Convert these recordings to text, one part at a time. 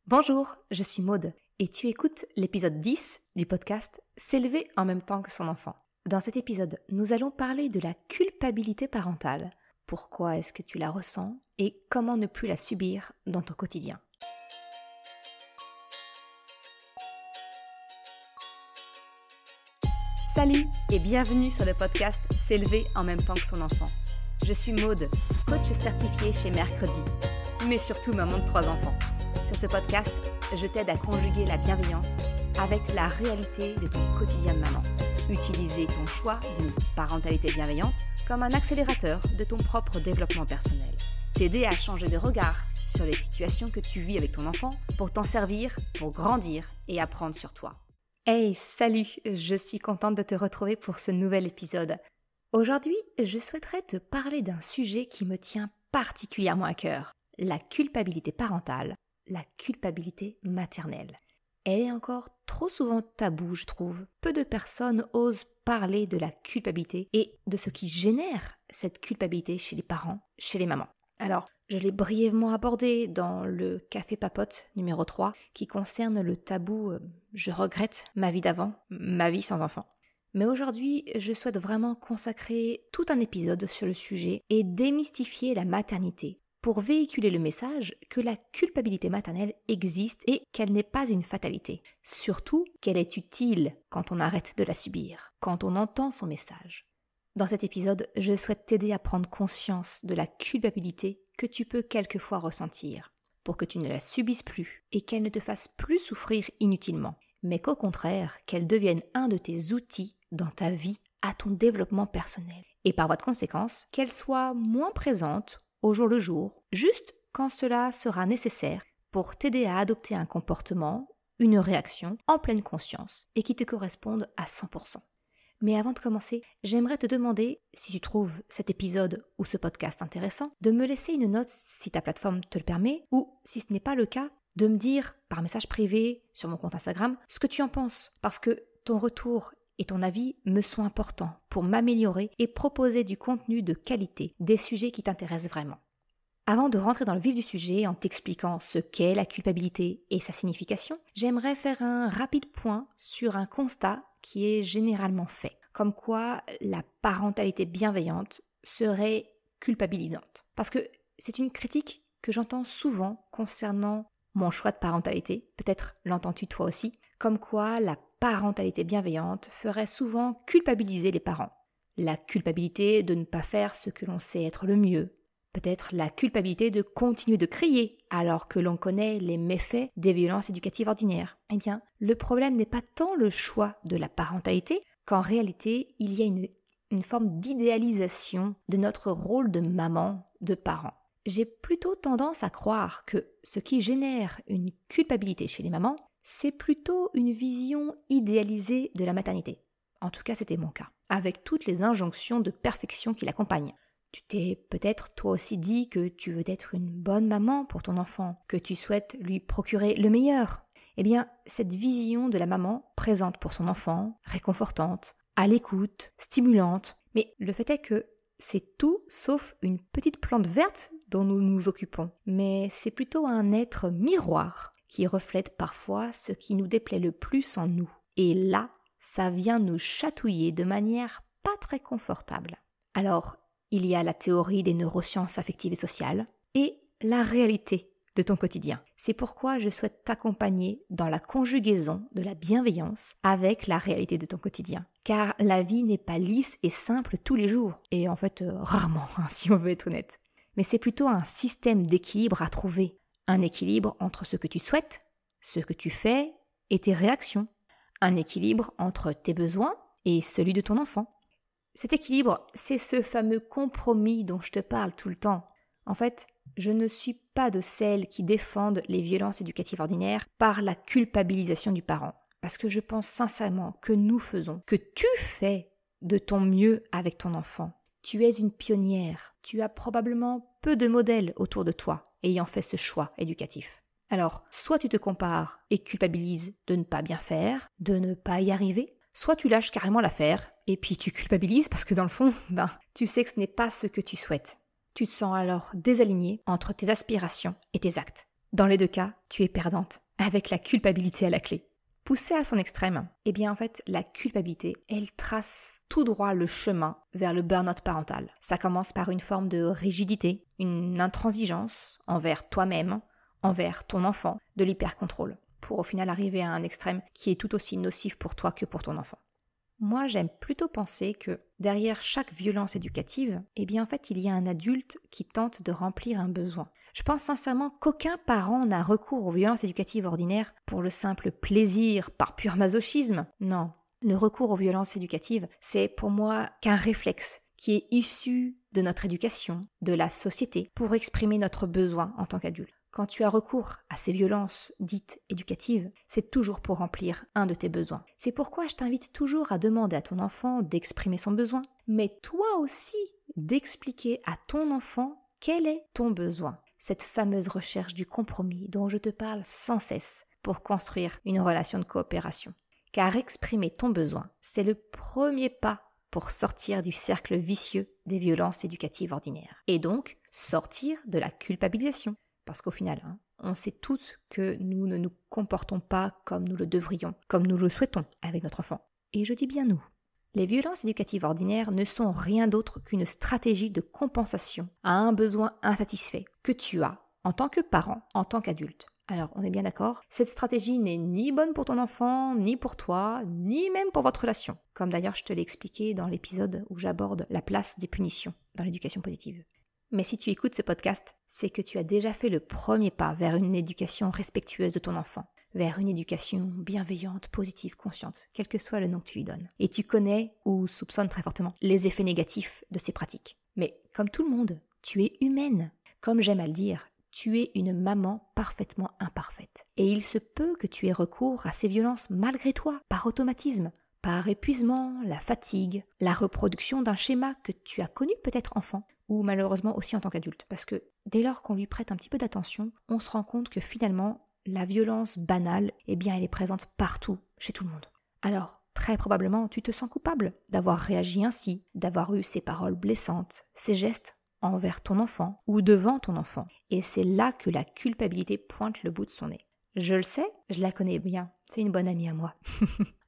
Bonjour, je suis Maude et tu écoutes l'épisode 10 du podcast S'élever en même temps que son enfant. Dans cet épisode, nous allons parler de la culpabilité parentale. Pourquoi est-ce que tu la ressens et comment ne plus la subir dans ton quotidien. Salut et bienvenue sur le podcast S'élever en même temps que son enfant. Je suis Maude, coach certifiée chez Mercredi, mais surtout maman de 3 enfants. Sur ce podcast, je t'aide à conjuguer la bienveillance avec la réalité de ton quotidien de maman. Utiliser ton choix d'une parentalité bienveillante comme un accélérateur de ton propre développement personnel. T'aider à changer de regard sur les situations que tu vis avec ton enfant pour t'en servir, pour grandir et apprendre sur toi. Hey, salut, je suis contente de te retrouver pour ce nouvel épisode. Aujourd'hui, je souhaiterais te parler d'un sujet qui me tient particulièrement à cœur, la culpabilité parentale. La culpabilité maternelle. Elle est encore trop souvent taboue, je trouve. Peu de personnes osent parler de la culpabilité et de ce qui génère cette culpabilité chez les parents, chez les mamans. Alors, je l'ai brièvement abordé dans le Café Papote numéro 3 qui concerne le tabou « Je regrette ma vie d'avant, ma vie sans enfant ». Mais aujourd'hui, je souhaite vraiment consacrer tout un épisode sur le sujet et démystifier la maternité, pour véhiculer le message que la culpabilité maternelle existe et qu'elle n'est pas une fatalité. Surtout qu'elle est utile quand on arrête de la subir, quand on entend son message. Dans cet épisode, je souhaite t'aider à prendre conscience de la culpabilité que tu peux quelquefois ressentir, pour que tu ne la subisses plus et qu'elle ne te fasse plus souffrir inutilement, mais qu'au contraire, qu'elle devienne un de tes outils dans ta vie à ton développement personnel. Et par voie de conséquence, qu'elle soit moins présente au jour le jour, juste quand cela sera nécessaire pour t'aider à adopter un comportement, une réaction en pleine conscience et qui te corresponde à 100%. Mais avant de commencer, j'aimerais te demander, si tu trouves cet épisode ou ce podcast intéressant, de me laisser une note si ta plateforme te le permet ou, si ce n'est pas le cas, de me dire par message privé sur mon compte Instagram ce que tu en penses, parce que ton retour et ton avis me sont importants pour m'améliorer et proposer du contenu de qualité, des sujets qui t'intéressent vraiment. Avant de rentrer dans le vif du sujet en t'expliquant ce qu'est la culpabilité et sa signification, j'aimerais faire un rapide point sur un constat qui est généralement fait, comme quoi la parentalité bienveillante serait culpabilisante. Parce que c'est une critique que j'entends souvent concernant mon choix de parentalité, peut-être l'entends-tu toi aussi, comme quoi la parentalité bienveillante ferait souvent culpabiliser les parents. La culpabilité de ne pas faire ce que l'on sait être le mieux. Peut-être la culpabilité de continuer de crier alors que l'on connaît les méfaits des violences éducatives ordinaires. Eh bien, le problème n'est pas tant le choix de la parentalité qu'en réalité, il y a une forme d'idéalisation de notre rôle de maman, de parent. J'ai plutôt tendance à croire que ce qui génère une culpabilité chez les mamans, c'est plutôt une vision idéalisée de la maternité. En tout cas, c'était mon cas, avec toutes les injonctions de perfection qui l'accompagnent. Tu t'es peut-être toi aussi dit que tu veux être une bonne maman pour ton enfant, que tu souhaites lui procurer le meilleur. Eh bien, cette vision de la maman présente pour son enfant, réconfortante, à l'écoute, stimulante, mais le fait est que c'est tout sauf une petite plante verte dont nous nous occupons, mais c'est plutôt un être miroir qui reflète parfois ce qui nous déplaît le plus en nous. Et là, ça vient nous chatouiller de manière pas très confortable. Alors, il y a la théorie des neurosciences affectives et sociales et la réalité de ton quotidien. C'est pourquoi je souhaite t'accompagner dans la conjugaison de la bienveillance avec la réalité de ton quotidien. Car la vie n'est pas lisse et simple tous les jours, et en fait rarement, si on veut être honnête. Mais c'est plutôt un système d'équilibre à trouver. Un équilibre entre ce que tu souhaites, ce que tu fais et tes réactions. Un équilibre entre tes besoins et celui de ton enfant. Cet équilibre, c'est ce fameux compromis dont je te parle tout le temps. En fait, je ne suis pas de celles qui défendent les violences éducatives ordinaires par la culpabilisation du parent. Parce que je pense sincèrement que nous faisons, que tu fais de ton mieux avec ton enfant. Tu es une pionnière. Tu as probablement peu de modèles autour de toi ayant fait ce choix éducatif. Alors, soit tu te compares et culpabilises de ne pas bien faire, de ne pas y arriver, soit tu lâches carrément l'affaire et puis tu culpabilises parce que dans le fond, tu sais que ce n'est pas ce que tu souhaites. Tu te sens alors désaligné entre tes aspirations et tes actes. Dans les deux cas, tu es perdante, avec la culpabilité à la clé. Poussée à son extrême, en fait, la culpabilité, elle trace tout droit le chemin vers le burn-out parental. Ça commence par une forme de rigidité, une intransigeance envers toi-même, envers ton enfant, de l'hypercontrôle, pour au final arriver à un extrême qui est tout aussi nocif pour toi que pour ton enfant. Moi, j'aime plutôt penser que derrière chaque violence éducative, en fait, il y a un adulte qui tente de remplir un besoin. Je pense sincèrement qu'aucun parent n'a recours aux violences éducatives ordinaires pour le simple plaisir, par pur masochisme. Non, le recours aux violences éducatives, c'est pour moi qu'un réflexe qui est issu de notre éducation, de la société, pour exprimer notre besoin en tant qu'adulte. Quand tu as recours à ces violences dites éducatives, c'est toujours pour remplir un de tes besoins. C'est pourquoi je t'invite toujours à demander à ton enfant d'exprimer son besoin, mais toi aussi d'expliquer à ton enfant quel est ton besoin. Cette fameuse recherche du compromis dont je te parle sans cesse pour construire une relation de coopération. Car exprimer ton besoin, c'est le premier pas pour sortir du cercle vicieux des violences éducatives ordinaires. Et donc, sortir de la culpabilisation. Parce qu'au final, on sait toutes que nous ne nous comportons pas comme nous le devrions, comme nous le souhaitons avec notre enfant. Et je dis bien nous. Les violences éducatives ordinaires ne sont rien d'autre qu'une stratégie de compensation à un besoin insatisfait que tu as en tant que parent, en tant qu'adulte. Alors, on est bien d'accord, cette stratégie n'est ni bonne pour ton enfant, ni pour toi, ni même pour votre relation. Comme d'ailleurs je te l'ai expliqué dans l'épisode où j'aborde la place des punitions dans l'éducation positive. Mais si tu écoutes ce podcast, c'est que tu as déjà fait le premier pas vers une éducation respectueuse de ton enfant, vers une éducation bienveillante, positive, consciente, quel que soit le nom que tu lui donnes. Et tu connais, ou soupçonnes très fortement, les effets négatifs de ces pratiques. Mais comme tout le monde, tu es humaine. Comme j'aime à le dire, tu es une maman parfaitement imparfaite. Et il se peut que tu aies recours à ces violences malgré toi, par automatisme, par épuisement, la fatigue, la reproduction d'un schéma que tu as connu peut-être enfant, ou malheureusement aussi en tant qu'adulte. Parce que dès lors qu'on lui prête un petit peu d'attention, on se rend compte que finalement, la violence banale, elle est présente partout, chez tout le monde. Alors, très probablement, tu te sens coupable d'avoir réagi ainsi, d'avoir eu ces paroles blessantes, ces gestes envers ton enfant ou devant ton enfant. Et c'est là que la culpabilité pointe le bout de son nez. Je le sais, je la connais bien, c'est une bonne amie à moi.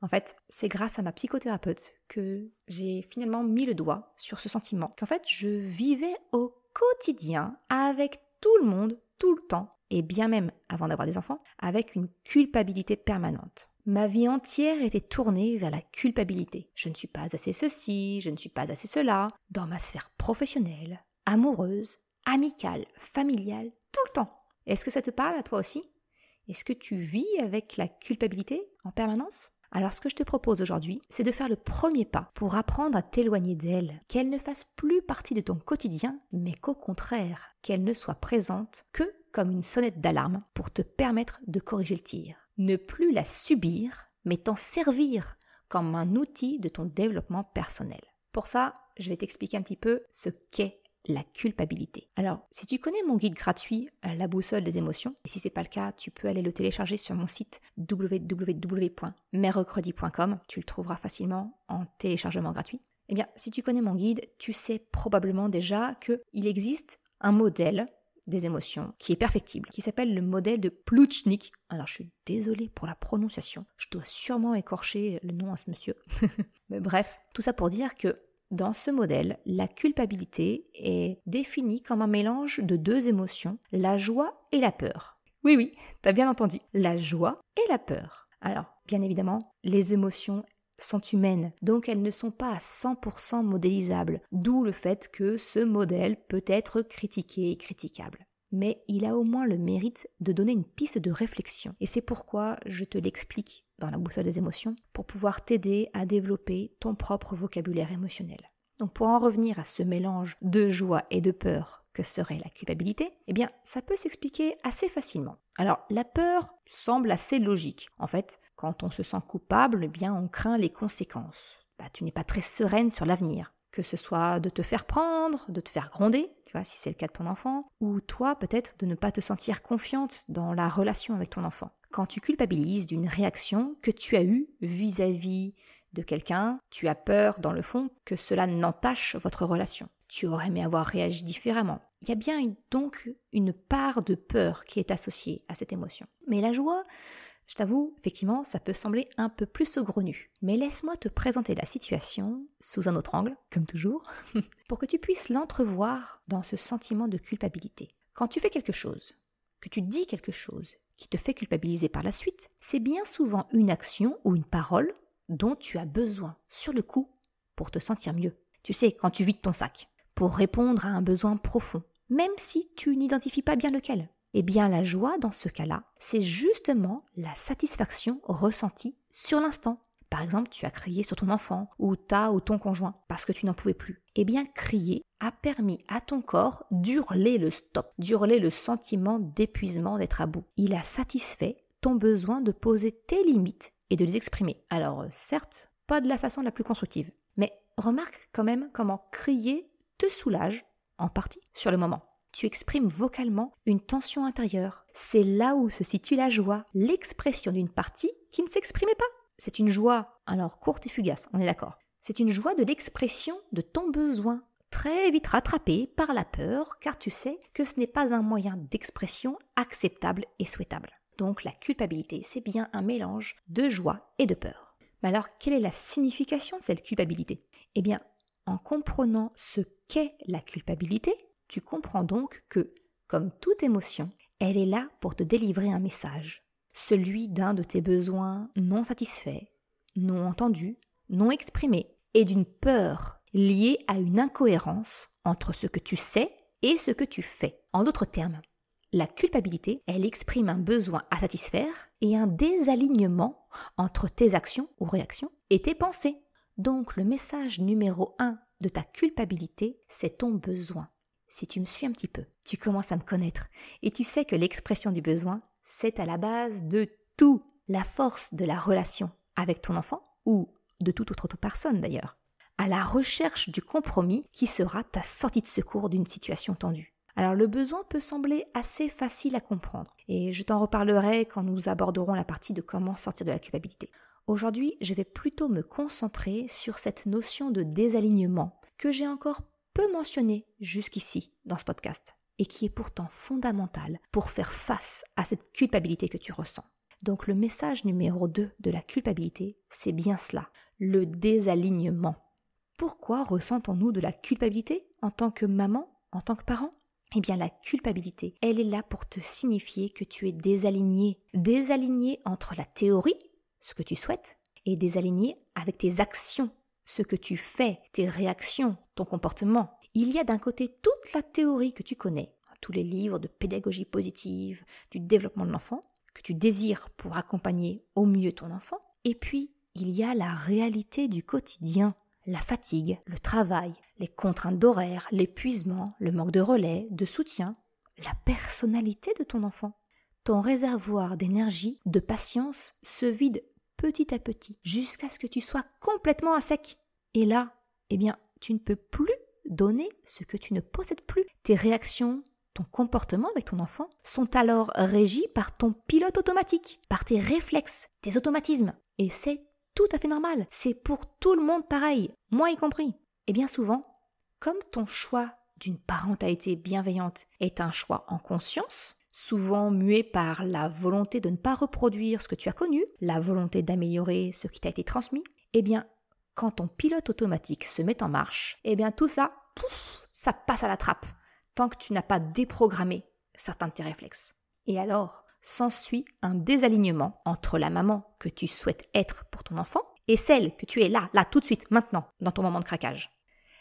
En fait, c'est grâce à ma psychothérapeute que j'ai finalement mis le doigt sur ce sentiment, qu'en fait je vivais au quotidien avec tout le monde, tout le temps, et bien même avant d'avoir des enfants, avec une culpabilité permanente. Ma vie entière était tournée vers la culpabilité. Je ne suis pas assez ceci, je ne suis pas assez cela, dans ma sphère professionnelle, amoureuse, amicale, familiale, tout le temps. Est-ce que ça te parle à toi aussi ? Est-ce que tu vis avec la culpabilité en permanence ? Alors ce que je te propose aujourd'hui, c'est de faire le premier pas pour apprendre à t'éloigner d'elle, qu'elle ne fasse plus partie de ton quotidien, mais qu'au contraire, qu'elle ne soit présente que comme une sonnette d'alarme pour te permettre de corriger le tir. Ne plus la subir, mais t'en servir comme un outil de ton développement personnel. Pour ça, je vais t'expliquer un petit peu ce qu'est la culpabilité. Alors, si tu connais mon guide gratuit, La boussole des émotions, et si c'est pas le cas, tu peux aller le télécharger sur mon site www.merrecredi.com, tu le trouveras facilement en téléchargement gratuit. Eh bien, si tu connais mon guide, tu sais probablement déjà qu'il existe un modèle des émotions qui est perfectible, qui s'appelle le modèle de Plutchik. Alors, je suis désolée pour la prononciation, je dois sûrement écorcher le nom à ce monsieur. Mais bref, tout ça pour dire que dans ce modèle, la culpabilité est définie comme un mélange de deux émotions, la joie et la peur. Oui, t'as bien entendu, la joie et la peur. Alors, bien évidemment, les émotions sont humaines, donc elles ne sont pas à 100% modélisables, d'où le fait que ce modèle peut être critiqué et critiquable. Mais il a au moins le mérite de donner une piste de réflexion. Et c'est pourquoi je te l'explique dans la boussole des émotions, pour pouvoir t'aider à développer ton propre vocabulaire émotionnel. Donc pour en revenir à ce mélange de joie et de peur que serait la culpabilité, eh bien ça peut s'expliquer assez facilement. Alors la peur semble assez logique. En fait, quand on se sent coupable, eh bien on craint les conséquences. Tu n'es pas très sereine sur l'avenir. Que ce soit de te faire prendre, de te faire gronder, tu vois, si c'est le cas de ton enfant, ou toi peut-être de ne pas te sentir confiante dans la relation avec ton enfant. Quand tu culpabilises d'une réaction que tu as eue vis-à-vis de quelqu'un, tu as peur dans le fond que cela n'entache votre relation. Tu aurais aimé avoir réagi différemment. il y a bien donc une part de peur qui est associée à cette émotion. Mais la joie, je t'avoue, effectivement, ça peut sembler un peu plus saugrenu. Mais laisse-moi te présenter la situation sous un autre angle, comme toujours, pour que tu puisses l'entrevoir dans ce sentiment de culpabilité. Quand tu fais quelque chose, que tu dis quelque chose qui te fait culpabiliser par la suite, c'est bien souvent une action ou une parole dont tu as besoin sur le coup pour te sentir mieux. Tu sais, quand tu vides ton sac, pour répondre à un besoin profond, même si tu n'identifies pas bien lequel. Eh bien, la joie, dans ce cas-là, c'est justement la satisfaction ressentie sur l'instant. Par exemple, tu as crié sur ton enfant, ou ton conjoint, parce que tu n'en pouvais plus. Eh bien, crier a permis à ton corps d'hurler le stop, d'hurler le sentiment d'épuisement, d'être à bout. Il a satisfait ton besoin de poser tes limites et de les exprimer. Alors, certes, pas de la façon la plus constructive, mais remarque quand même comment crier te soulage, en partie, sur le moment. Tu exprimes vocalement une tension intérieure. C'est là où se situe la joie, l'expression d'une partie qui ne s'exprimait pas. C'est une joie, alors courte et fugace, on est d'accord. C'est une joie de l'expression de ton besoin, très vite rattrapée par la peur, car tu sais que ce n'est pas un moyen d'expression acceptable et souhaitable. Donc la culpabilité, c'est bien un mélange de joie et de peur. Mais alors, quelle est la signification de cette culpabilité ? Eh bien, en comprenant ce qu'est la culpabilité, tu comprends donc que, comme toute émotion, elle est là pour te délivrer un message. Celui d'un de tes besoins non satisfaits, non entendus, non exprimés, et d'une peur liée à une incohérence entre ce que tu sais et ce que tu fais. En d'autres termes, la culpabilité, elle exprime un besoin à satisfaire et un désalignement entre tes actions ou réactions et tes pensées. Donc le message numéro 1 de ta culpabilité, c'est ton besoin. Si tu me suis un petit peu, tu commences à me connaître et tu sais que l'expression du besoin, c'est à la base de tout. La force de la relation avec ton enfant ou de toute autre personne d'ailleurs, à la recherche du compromis qui sera ta sortie de secours d'une situation tendue. Alors le besoin peut sembler assez facile à comprendre et je t'en reparlerai quand nous aborderons la partie de comment sortir de la culpabilité. Aujourd'hui, je vais plutôt me concentrer sur cette notion de désalignement que j'ai encore peu mentionnée jusqu'ici dans ce podcast et qui est pourtant fondamentale pour faire face à cette culpabilité que tu ressens. Donc le message numéro 2 de la culpabilité, c'est bien cela, le désalignement. Pourquoi ressentons-nous de la culpabilité en tant que maman, en tant que parent ? Eh bien la culpabilité, elle est là pour te signifier que tu es désaligné. Désaligné entre la théorie, ce que tu souhaites, et désaligné avec tes actions, ce que tu fais, tes réactions, ton comportement. Il y a d'un côté toute la théorie que tu connais, tous les livres de pédagogie positive, du développement de l'enfant, que tu désires pour accompagner au mieux ton enfant. Et puis, il y a la réalité du quotidien, la fatigue, le travail, les contraintes d'horaire, l'épuisement, le manque de relais, de soutien, la personnalité de ton enfant. Ton réservoir d'énergie, de patience se vide petit à petit jusqu'à ce que tu sois complètement à sec. Et là, eh bien, tu ne peux plus donner ce que tu ne possèdes plus. Tes réactions, ton comportement avec ton enfant sont alors régis par ton pilote automatique, par tes réflexes, tes automatismes. Et c'est tout à fait normal. C'est pour tout le monde pareil, moi y compris. Et bien souvent, comme ton choix d'une parentalité bienveillante est un choix en conscience, souvent muet par la volonté de ne pas reproduire ce que tu as connu, la volonté d'améliorer ce qui t'a été transmis, eh bien, quand ton pilote automatique se met en marche, eh bien tout ça, ça passe à la trappe, tant que tu n'as pas déprogrammé certains de tes réflexes. Et alors, s'ensuit un désalignement entre la maman que tu souhaites être pour ton enfant et celle que tu es là, tout de suite, maintenant, dans ton moment de craquage.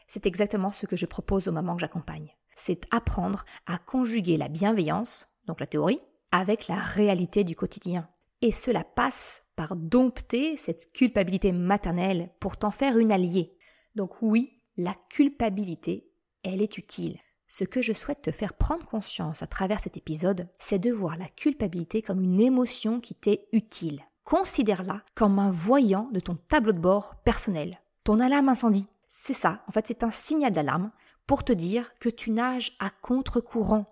C'est exactement ce que je propose aux mamans que j'accompagne. C'est apprendre à conjuguer la bienveillance, donc la théorie, avec la réalité du quotidien. Et cela passe par dompter cette culpabilité maternelle pour t'en faire une alliée. Donc oui, la culpabilité, elle est utile. Ce que je souhaite te faire prendre conscience à travers cet épisode, c'est de voir la culpabilité comme une émotion qui t'est utile. Considère-la comme un voyant de ton tableau de bord personnel. Ton alarme incendie, c'est ça. En fait, c'est un signal d'alarme pour te dire que tu nages à contre-courant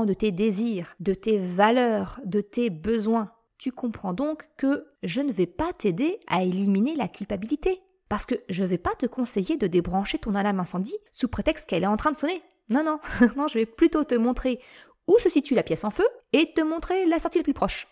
de tes désirs, de tes valeurs, de tes besoins. Tu comprends donc que je ne vais pas t'aider à éliminer la culpabilité. Parce que je ne vais pas te conseiller de débrancher ton alarme incendie sous prétexte qu'elle est en train de sonner. Non, non, je vais plutôt te montrer où se situe la pièce en feu et te montrer la sortie la plus proche.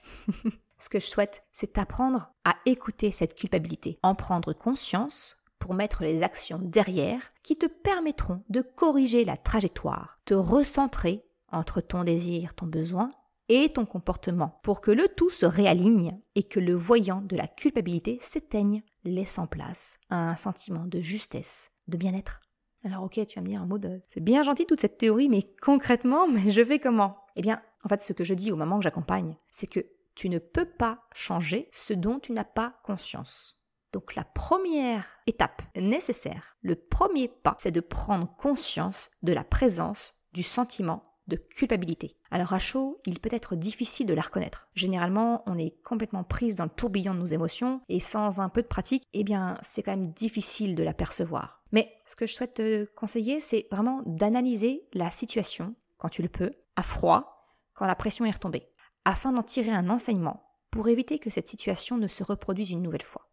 Ce que je souhaite, c'est t'apprendre à écouter cette culpabilité, en prendre conscience pour mettre les actions derrière qui te permettront de corriger la trajectoire, te recentrer entre ton désir, ton besoin et ton comportement pour que le tout se réaligne et que le voyant de la culpabilité s'éteigne, laissant place à un sentiment de justesse, de bien-être. Alors ok, tu vas me dire un mot de... C'est bien gentil toute cette théorie, mais concrètement, je fais comment ? Eh bien, en fait, ce que je dis aux mamans que j'accompagne, c'est que tu ne peux pas changer ce dont tu n'as pas conscience. Donc la première étape nécessaire, le premier pas, c'est de prendre conscience de la présence du sentiment de culpabilité. Alors à chaud, il peut être difficile de la reconnaître. Généralement, on est complètement prise dans le tourbillon de nos émotions et sans un peu de pratique, eh bien, c'est quand même difficile de la percevoir. Mais ce que je souhaite te conseiller, c'est vraiment d'analyser la situation, quand tu le peux, à froid, quand la pression est retombée, afin d'en tirer un enseignement pour éviter que cette situation ne se reproduise une nouvelle fois.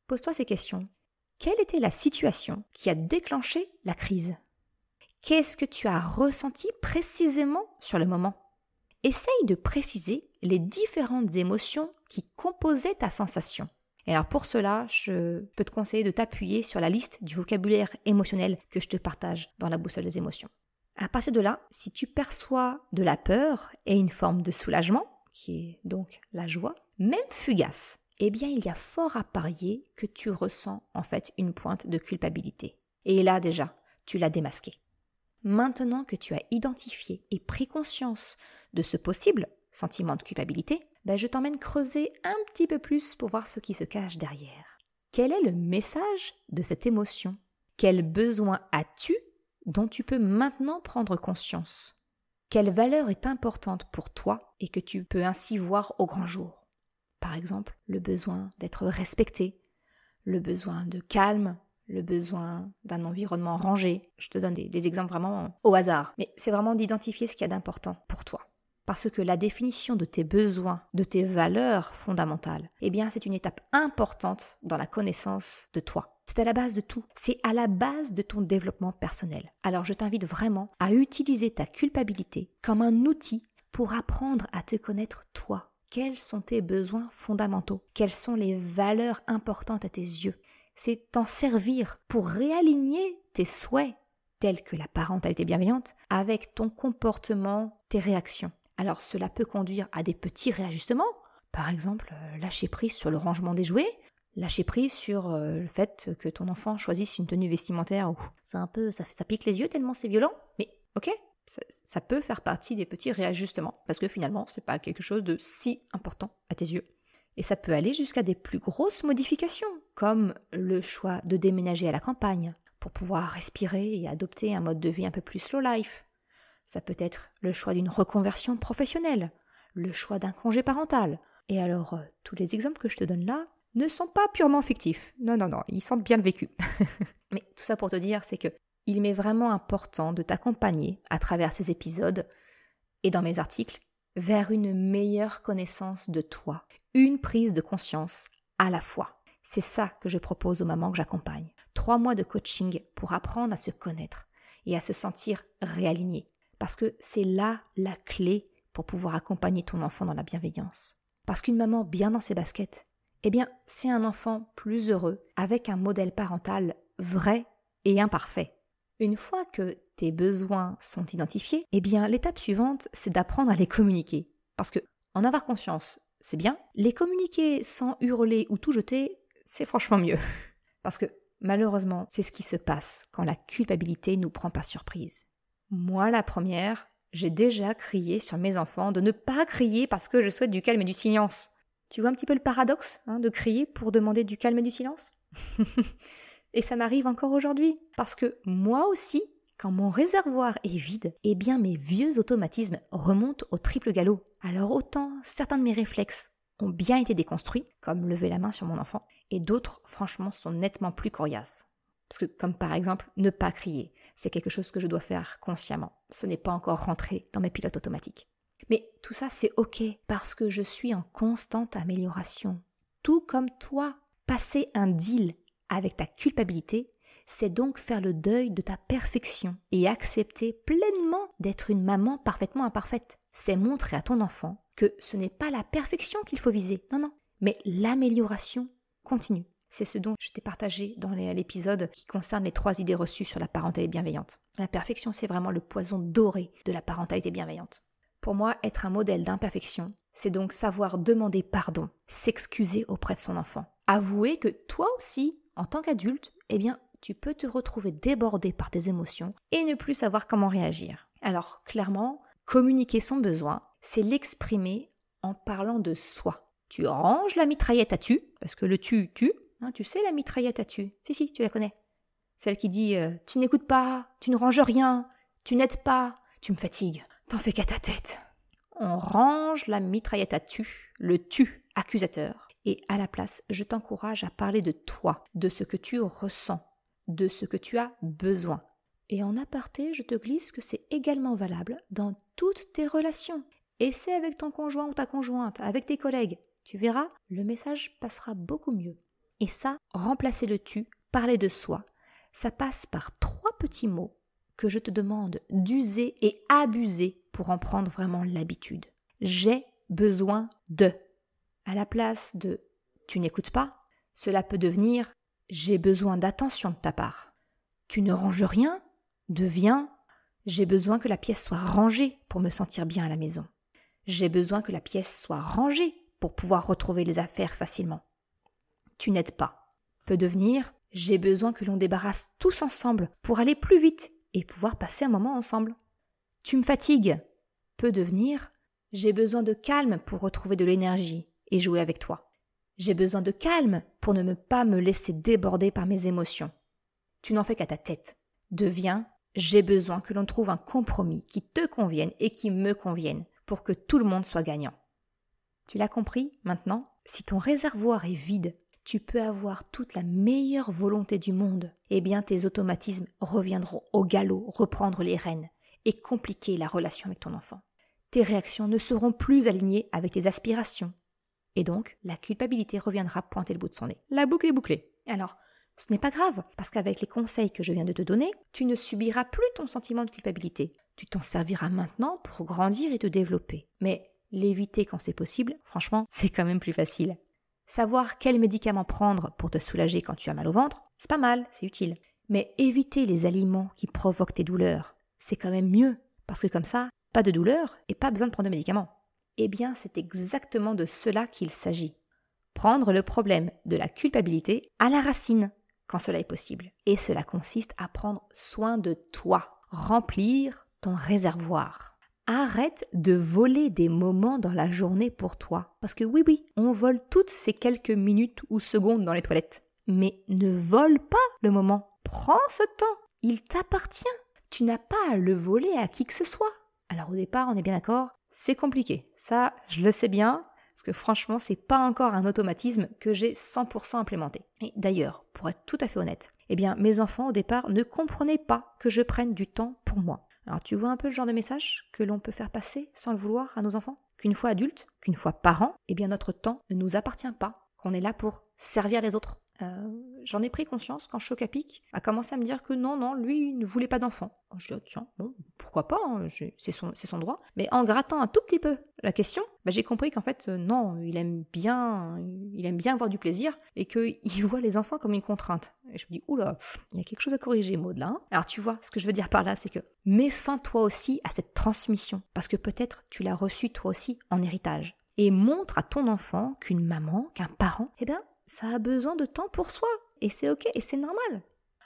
Pose-toi ces questions. Quelle était la situation qui a déclenché la crise ? Qu'est-ce que tu as ressenti précisément sur le moment ? Essaye de préciser les différentes émotions qui composaient ta sensation. Et alors pour cela, je peux te conseiller de t'appuyer sur la liste du vocabulaire émotionnel que je te partage dans la boussole des émotions. À partir de là, si tu perçois de la peur et une forme de soulagement, qui est donc la joie, même fugace, eh bien il y a fort à parier que tu ressens en fait une pointe de culpabilité. Et là déjà, tu l'as démasqué. Maintenant que tu as identifié et pris conscience de ce possible sentiment de culpabilité, je t'emmène creuser un petit peu plus pour voir ce qui se cache derrière. Quel est le message de cette émotion ? Quel besoin as-tu dont tu peux maintenant prendre conscience ? Quelle valeur est importante pour toi et que tu peux ainsi voir au grand jour ? Par exemple, le besoin d'être respecté, le besoin de calme, le besoin d'un environnement rangé. Je te donne des exemples vraiment au hasard. Mais c'est vraiment d'identifier ce qu'il y a d'important pour toi. Parce que la définition de tes besoins, de tes valeurs fondamentales, eh bien c'est une étape importante dans la connaissance de toi. C'est à la base de tout. C'est à la base de ton développement personnel. Alors je t'invite vraiment à utiliser ta culpabilité comme un outil pour apprendre à te connaître toi. Quels sont tes besoins fondamentaux ? Quelles sont les valeurs importantes à tes yeux ? C'est t'en servir pour réaligner tes souhaits, tels que la parentalité bienveillante, avec ton comportement, tes réactions. Alors cela peut conduire à des petits réajustements, par exemple lâcher prise sur le rangement des jouets, lâcher prise sur le fait que ton enfant choisisse une tenue vestimentaire où c'est un peu, ça pique les yeux tellement c'est violent, mais ok, ça peut faire partie des petits réajustements, parce que finalement c'est pas quelque chose de si important à tes yeux. Et ça peut aller jusqu'à des plus grosses modifications, comme le choix de déménager à la campagne pour pouvoir respirer et adopter un mode de vie un peu plus slow life. Ça peut être le choix d'une reconversion professionnelle, le choix d'un congé parental. Et alors, tous les exemples que je te donne là ne sont pas purement fictifs. Non, ils sentent bien le vécu. Mais tout ça pour te dire, c'est que il m'est vraiment important de t'accompagner à travers ces épisodes et dans mes articles vers une meilleure connaissance de toi, une prise de conscience à la fois. C'est ça que je propose aux mamans que j'accompagne. 3 mois de coaching pour apprendre à se connaître et à se sentir réaligné. Parce que c'est là la clé pour pouvoir accompagner ton enfant dans la bienveillance. Parce qu'une maman bien dans ses baskets, eh bien, c'est un enfant plus heureux avec un modèle parental vrai et imparfait. Une fois que tes besoins sont identifiés, eh bien, l'étape suivante, c'est d'apprendre à les communiquer. Parce que en avoir conscience, c'est bien. Les communiquer sans hurler ou tout jeter, c'est franchement mieux. Parce que malheureusement, c'est ce qui se passe quand la culpabilité nous prend par surprise. Moi, la première, j'ai déjà crié sur mes enfants de ne pas crier parce que je souhaite du calme et du silence. Tu vois un petit peu le paradoxe de crier pour demander du calme et du silence ? Et ça m'arrive encore aujourd'hui. Parce que moi aussi, quand mon réservoir est vide, eh bien mes vieux automatismes remontent au triple galop. Alors autant certains de mes réflexes ont bien été déconstruits, comme lever la main sur mon enfant, et d'autres, franchement, sont nettement plus coriaces. Parce que, comme par exemple, ne pas crier, c'est quelque chose que je dois faire consciemment. Ce n'est pas encore rentré dans mes pilotes automatiques. Mais tout ça, c'est ok, parce que je suis en constante amélioration. Tout comme toi, passer un deal avec ta culpabilité, c'est donc faire le deuil de ta perfection et accepter pleinement d'être une maman parfaitement imparfaite. C'est montrer à ton enfant que ce n'est pas la perfection qu'il faut viser, non, mais l'amélioration continue. C'est ce dont je t'ai partagé dans l'épisode qui concerne les 3 idées reçues sur la parentalité bienveillante. La perfection, c'est vraiment le poison doré de la parentalité bienveillante. Pour moi, être un modèle d'imperfection, c'est donc savoir demander pardon, s'excuser auprès de son enfant. Avouer que toi aussi, en tant qu'adulte, tu peux te retrouver débordé par tes émotions et ne plus savoir comment réagir. Alors, clairement, communiquer son besoin, c'est l'exprimer en parlant de soi. Tu ranges la mitraillette à tu, parce que le tu, tu sais la mitraillette à tu. Si, tu la connais. Celle qui dit « Tu n'écoutes pas, tu ne ranges rien, tu n'aides pas, tu me fatigues, t'en fais qu'à ta tête. » On range la mitraillette à tu, le tu accusateur. Et à la place, je t'encourage à parler de toi, de ce que tu ressens, de ce que tu as besoin. Et en aparté, je te glisse que c'est également valable dans toutes tes relations. Essaie avec ton conjoint ou ta conjointe, avec tes collègues. Tu verras, le message passera beaucoup mieux. Et ça, remplacer le tu, parler de soi, ça passe par 3 petits mots que je te demande d'user et abuser pour en prendre vraiment l'habitude. J'ai besoin de. À la place de tu n'écoutes pas, cela peut devenir j'ai besoin d'attention de ta part. Tu ne ranges rien, devient j'ai besoin que la pièce soit rangée pour me sentir bien à la maison. J'ai besoin que la pièce soit rangée pour pouvoir retrouver les affaires facilement. Tu n'aides pas. Peut devenir j'ai besoin que l'on débarrasse tous ensemble pour aller plus vite et pouvoir passer un moment ensemble. Tu me fatigues. Peut devenir j'ai besoin de calme pour retrouver de l'énergie et jouer avec toi. J'ai besoin de calme pour ne pas me laisser déborder par mes émotions. Tu n'en fais qu'à ta tête. Devient j'ai besoin que l'on trouve un compromis qui te convienne et qui me convienne pour que tout le monde soit gagnant. Tu l'as compris maintenant? Si ton réservoir est vide, tu peux avoir toute la meilleure volonté du monde. Tes automatismes reviendront au galop, reprendre les rênes et compliquer la relation avec ton enfant. Tes réactions ne seront plus alignées avec tes aspirations. Et donc, la culpabilité reviendra pointer le bout de son nez. La boucle est bouclée. Alors, ce n'est pas grave, parce qu'avec les conseils que je viens de te donner, tu ne subiras plus ton sentiment de culpabilité. Tu t'en serviras maintenant pour grandir et te développer. Mais l'éviter quand c'est possible, franchement, c'est quand même plus facile. Savoir quels médicaments prendre pour te soulager quand tu as mal au ventre, c'est pas mal, c'est utile. Mais éviter les aliments qui provoquent tes douleurs, c'est quand même mieux, parce que comme ça, pas de douleur et pas besoin de prendre de médicaments. C'est exactement de cela qu'il s'agit. Prendre le problème de la culpabilité à la racine, quand cela est possible. Et cela consiste à prendre soin de toi, remplir ton réservoir. Arrête de voler des moments dans la journée pour toi. Parce que oui, on vole toutes ces quelques minutes ou secondes dans les toilettes. Mais ne vole pas le moment. Prends ce temps. Il t'appartient. Tu n'as pas à le voler à qui que ce soit. Alors au départ, on est bien d'accord, c'est compliqué. Ça, je le sais bien, parce que franchement, c'est pas encore un automatisme que j'ai 100% implémenté. Et d'ailleurs, pour être tout à fait honnête, mes enfants au départ ne comprenaient pas que je prenne du temps pour moi. Alors tu vois un peu le genre de message que l'on peut faire passer sans le vouloir à nos enfants? Qu'une fois adultes, qu'une fois parents, notre temps ne nous appartient pas, qu'on est là pour servir les autres. J'en ai pris conscience quand Chocapic a commencé à me dire que non, lui, il ne voulait pas d'enfant. Je dis, tiens, bon, pourquoi pas, hein, c'est son droit. Mais en grattant un tout petit peu la question, j'ai compris qu'en fait, non, il aime bien avoir du plaisir et qu'il voit les enfants comme une contrainte. Et je me dis, oula, il y a quelque chose à corriger, Maud, là. Hein. Alors tu vois, ce que je veux dire par là, c'est que mets fin toi aussi à cette transmission, parce que peut-être tu l'as reçue toi aussi en héritage. Et montre à ton enfant qu'une maman, qu'un parent, ça a besoin de temps pour soi, et c'est ok, et c'est normal.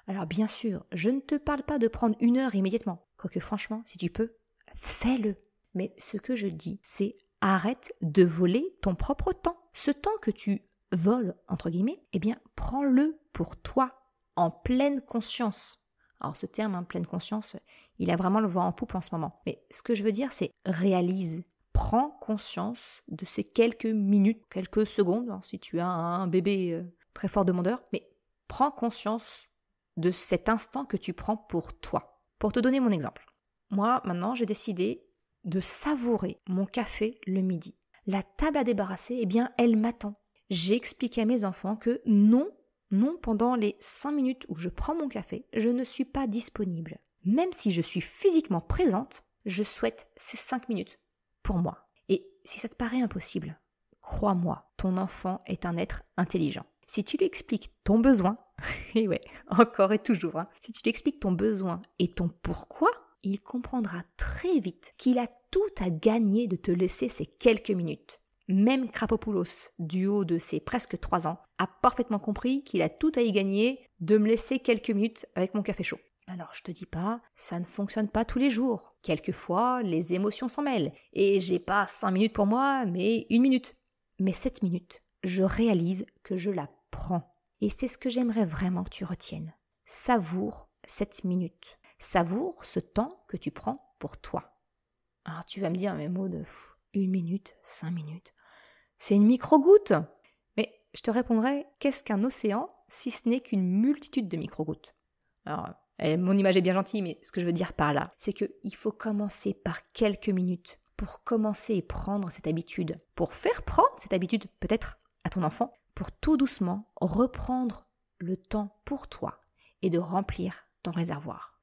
Alors bien sûr, je ne te parle pas de prendre 1 heure immédiatement, quoique franchement, si tu peux, fais-le. Mais ce que je dis, c'est arrête de voler ton propre temps. Ce temps que tu voles, entre guillemets, prends-le pour toi, en pleine conscience. Alors ce terme, pleine conscience, il a vraiment le vent en poupe en ce moment. Mais ce que je veux dire, c'est réalise. Prends conscience de ces quelques minutes, quelques secondes, si tu as un bébé très fort demandeur, mais prends conscience de cet instant que tu prends pour toi. Pour te donner mon exemple, moi maintenant j'ai décidé de savourer mon café le midi. La table à débarrasser, elle m'attend. J'ai expliqué à mes enfants que non, Non, pendant les 5 minutes où je prends mon café, je ne suis pas disponible. Même si je suis physiquement présente, je souhaite ces 5 minutes pour moi. Et si ça te paraît impossible, crois-moi, ton enfant est un être intelligent. Si tu lui expliques ton besoin, et ouais, encore et toujours, si tu lui expliques ton besoin et ton pourquoi, il comprendra très vite qu'il a tout à gagner de te laisser ces quelques minutes. Même Krapopoulos, du haut de ses presque 3 ans, a parfaitement compris qu'il a tout à y gagner de me laisser quelques minutes avec mon café chaud. Alors je te dis pas, ça ne fonctionne pas tous les jours. Quelquefois, les émotions s'en mêlent. Et j'ai pas 5 minutes pour moi, mais 1 minute. Mais 7 minutes, je réalise que je la prends. Et c'est ce que j'aimerais vraiment que tu retiennes. Savoure 7 minutes. Savoure ce temps que tu prends pour toi. Alors tu vas me dire, mais Maud, 1 minute, 5 minutes. C'est une micro-goutte. Mais je te répondrai, qu'est-ce qu'un océan si ce n'est qu'une multitude de micro-gouttes? Alors, mon image est bien gentille, mais ce que je veux dire par là, c'est qu'il faut commencer par quelques minutes pour commencer et prendre cette habitude, pour faire prendre cette habitude peut-être à ton enfant, pour tout doucement reprendre le temps pour toi et de remplir ton réservoir.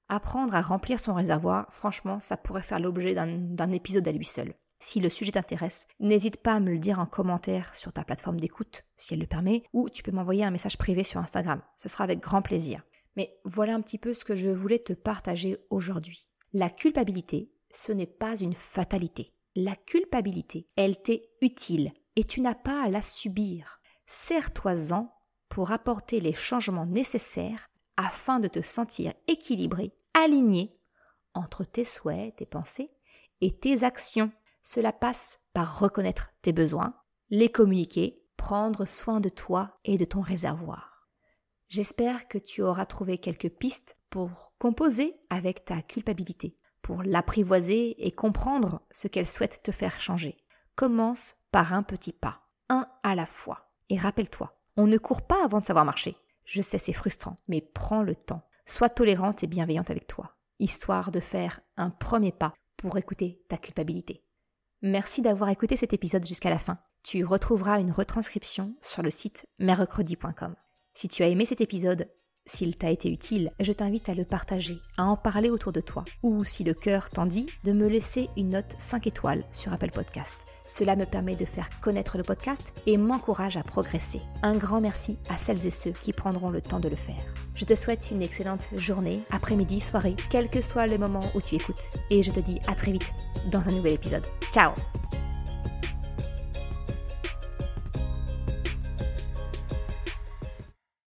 Apprendre à remplir son réservoir, franchement, ça pourrait faire l'objet d'un épisode à lui seul. Si le sujet t'intéresse, n'hésite pas à me le dire en commentaire sur ta plateforme d'écoute, si elle le permet, ou tu peux m'envoyer un message privé sur Instagram. Ce sera avec grand plaisir. Mais voilà un petit peu ce que je voulais te partager aujourd'hui. La culpabilité, ce n'est pas une fatalité. La culpabilité, elle t'est utile et tu n'as pas à la subir. Sers-toi-en pour apporter les changements nécessaires afin de te sentir équilibré, aligné entre tes souhaits, tes pensées et tes actions. Cela passe par reconnaître tes besoins, les communiquer, prendre soin de toi et de ton réservoir. J'espère que tu auras trouvé quelques pistes pour composer avec ta culpabilité, pour l'apprivoiser et comprendre ce qu'elle souhaite te faire changer. Commence par un petit pas, un à la fois. Et rappelle-toi, on ne court pas avant de savoir marcher. Je sais, c'est frustrant, mais prends le temps. Sois tolérante et bienveillante avec toi, histoire de faire un premier pas pour écouter ta culpabilité. Merci d'avoir écouté cet épisode jusqu'à la fin. Tu retrouveras une retranscription sur le site mercredi.com. Si tu as aimé cet épisode, s'il t'a été utile, je t'invite à le partager, à en parler autour de toi, ou si le cœur t'en dit, de me laisser une note 5 étoiles sur Apple Podcast. Cela me permet de faire connaître le podcast et m'encourage à progresser. Un grand merci à celles et ceux qui prendront le temps de le faire. Je te souhaite une excellente journée, après-midi, soirée, quel que soit le moment où tu écoutes. Et je te dis à très vite dans un nouvel épisode. Ciao!